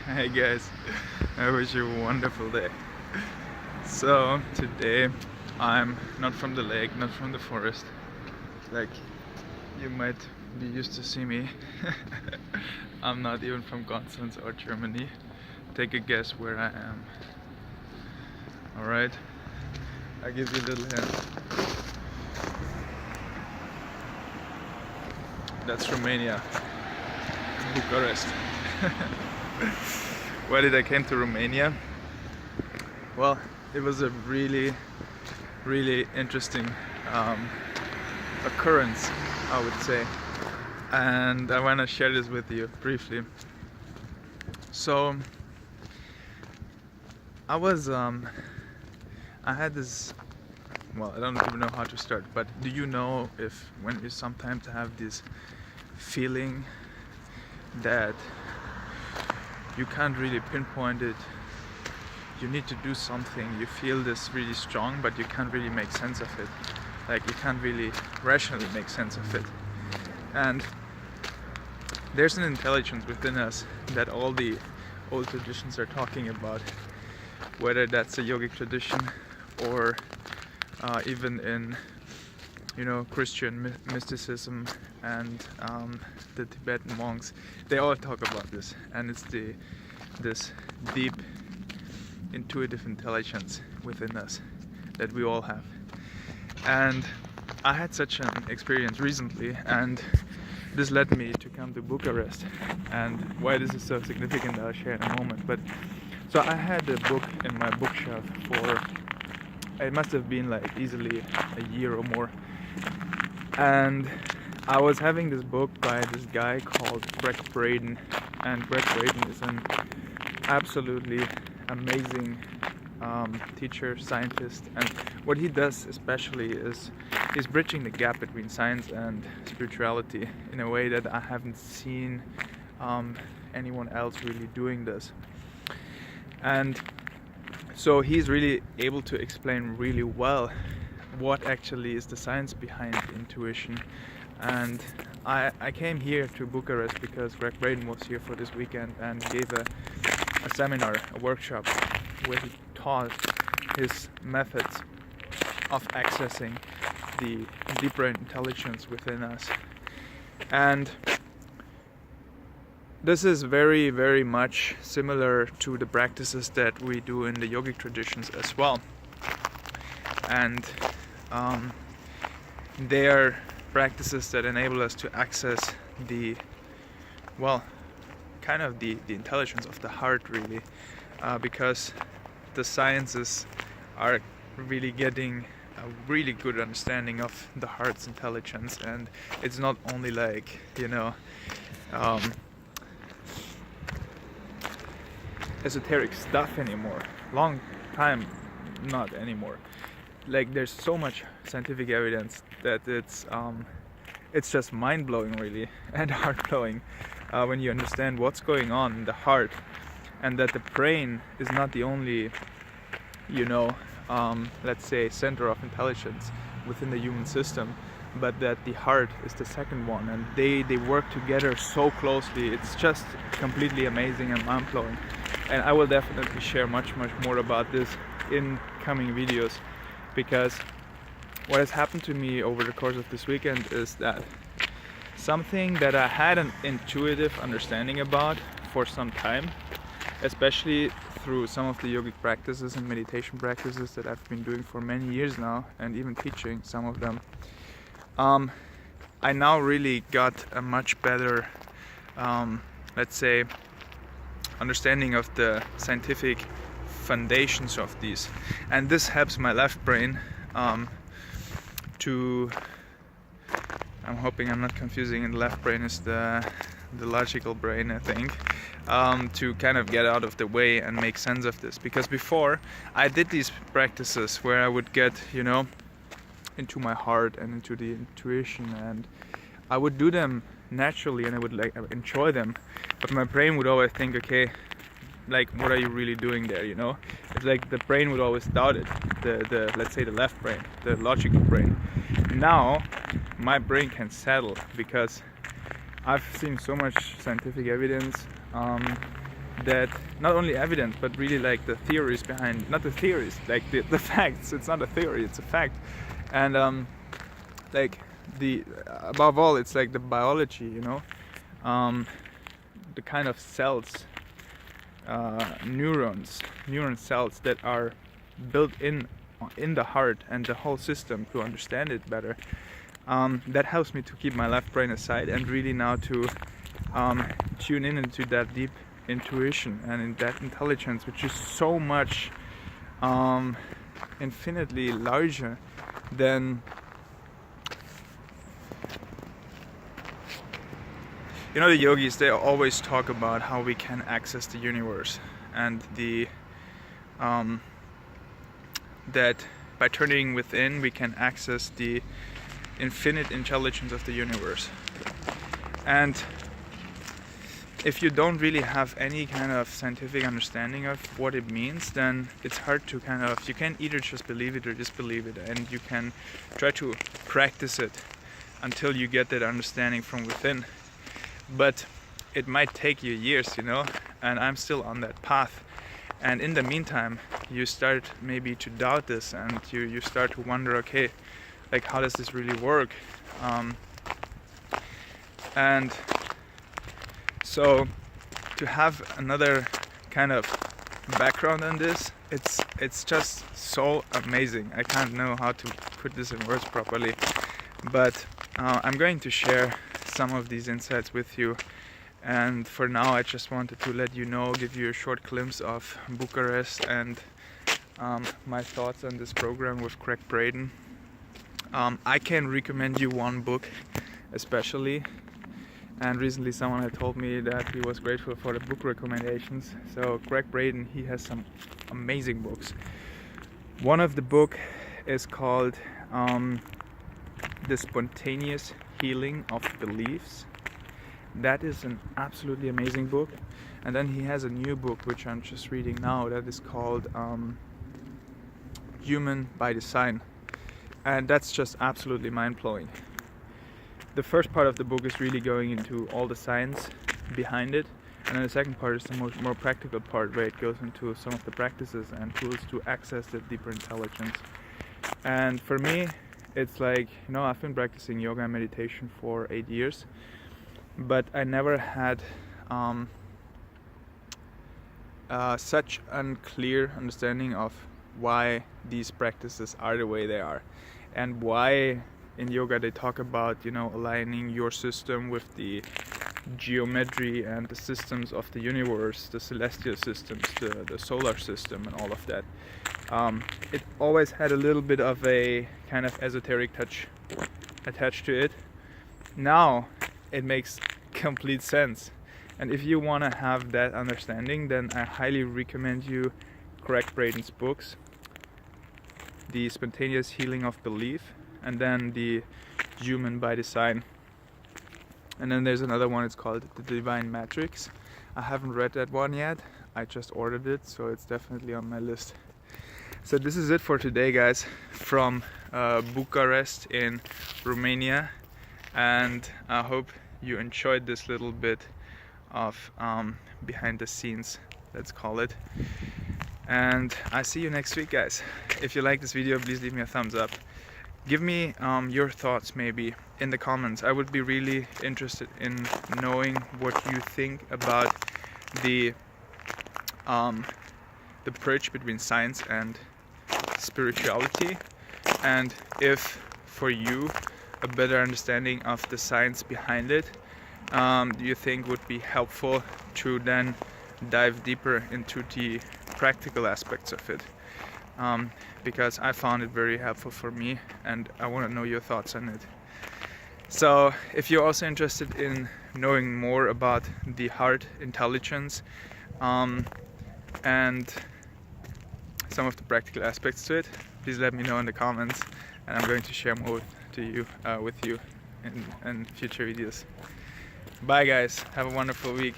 Hey guys, I wish you a wonderful day. So today I'm not from the lake, not from the forest, like you might be used to see me. I'm not even from Constance or Germany. Take a guess where I am. Alright, I'll give you a little hint. That's Romania, Bucharest. Why did I came to Romania? Well, it was a really interesting occurrence, I would say, and I want to share this with you briefly. So I had this, well, I don't even know how to start, but do you know if when you sometimes have this feeling that you can't really pinpoint it, you need to do something, you feel this really strong, but you can't really make sense of it, like you can't really rationally make sense of it. And there's an intelligence within us that all the old traditions are talking about, whether that's a yogic tradition or even in Christian mysticism and the Tibetan monks. They all talk about this, and it's this deep intuitive intelligence within us that we all have. And I had such an experience recently, and this led me to come to Bucharest. And why this is so significant, I'll share in a moment. But so I had a book in my bookshelf for, it must have been like easily a year or more, and I was having this book by this guy called Gregg Braden, and Gregg Braden is an absolutely amazing teacher, scientist, and what he does especially is he's bridging the gap between science and spirituality in a way that I haven't seen anyone else really doing this. And so he's really able to explain really well what actually is the science behind intuition. And I came here to Bucharest because Gregg Braden was here for this weekend and gave a seminar, a workshop, where he taught his methods of accessing the deeper intelligence within us. And this is very much similar to the practices that we do in the yogic traditions as well. And they are practices that enable us to access the intelligence of the heart, really, because the sciences are really getting a really good understanding of the heart's intelligence, and it's not only like esoteric stuff anymore. Long time not anymore. Like there's so much scientific evidence that it's just mind-blowing, really, and heart-blowing when you understand what's going on in the heart, and that the brain is not the only let's say center of intelligence within the human system, but that the heart is the second one, and they work together so closely. It's just completely amazing and mind-blowing, and I will definitely share much more about this in coming videos, because what has happened to me over the course of this weekend is that something that I had an intuitive understanding about for some time, especially through some of the yogic practices and meditation practices that I've been doing for many years now, and even teaching some of them, I now really got a much better let's say understanding of the scientific foundations of these, and this helps my left brain to, I'm hoping I'm not confusing, and the left brain is the logical brain, I think, to kind of get out of the way and make sense of this. Because before I did these practices where I would get into my heart and into the intuition, and I would do them naturally and I would enjoy them, but my brain would always think, okay, like, what are you really doing there, It's like the brain would always doubt it, the let's say the left brain, the logical brain. Now my brain can settle, because I've seen so much scientific evidence that not only evidence, but really like the theories behind, not the theories, like the facts. It's not a theory, it's a fact. And like above all, it's like the biology, you know, the kind of cells, neuron cells that are built in the heart and the whole system to understand it better. That helps me to keep my left brain aside and really now to tune in into that deep intuition and in that intelligence, which is so much infinitely larger than, you know, the yogis. They always talk about how we can access the universe, and that by turning within we can access the infinite intelligence of the universe. And if you don't really have any kind of scientific understanding of what it means, then it's hard to you can either just believe it or disbelieve it, and you can try to practice it until you get that understanding from within. But it might take you years, you know, and I'm still on that path. And in the meantime, you start maybe to doubt this, and you start to wonder, okay, like, how does this really work? And so to have another kind of background on this, it's just so amazing. I can't know how to put this in words properly, but I'm going to share some of these insights with you. And for now, I just wanted to let you know, give you a short glimpse of Bucharest and my thoughts on this program with Gregg Braden. I can recommend you one book especially, and recently someone had told me that he was grateful for the book recommendations. So Gregg Braden, he has some amazing books. One of the book is called The Spontaneous Healing of Beliefs. That is an absolutely amazing book. And then he has a new book which I'm just reading now that is called Human by Design, and that's just absolutely mind-blowing. The first part of the book is really going into all the science behind it, and then the second part is the more practical part, where it goes into some of the practices and tools to access the deeper intelligence. And for me, it's like, you know, I've been practicing yoga and meditation for 8 years, but I never had such unclear understanding of why these practices are the way they are, and why in yoga they talk about, you know, aligning your system with the geometry and the systems of the universe, the celestial systems, the solar system, and all of that. It always had a little bit of a kind of esoteric touch attached to it. Now it makes complete sense, and if you want to have that understanding, then I highly recommend you Gregg Braden's books, The Spontaneous Healing of Belief, and then The Human by Design. And then there's another one, it's called The Divine Matrix. I haven't read that one yet, I just ordered it, so it's definitely on my list. So this is it for today, guys, from Bucharest in Romania, and I hope you enjoyed this little bit of behind the scenes, let's call it. And I see you next week, guys. If you like this video, please leave me a thumbs up. Give me your thoughts maybe in the comments. I would be really interested in knowing what you think about the bridge between science and spirituality, and if for you a better understanding of the science behind it do you think would be helpful to then dive deeper into the practical aspects of it, because I found it very helpful for me, and I want to know your thoughts on it. So if you're also interested in knowing more about the heart intelligence and some of the practical aspects to it, please let me know in the comments, and I'm going to share more with you in future videos. Bye guys, have a wonderful week.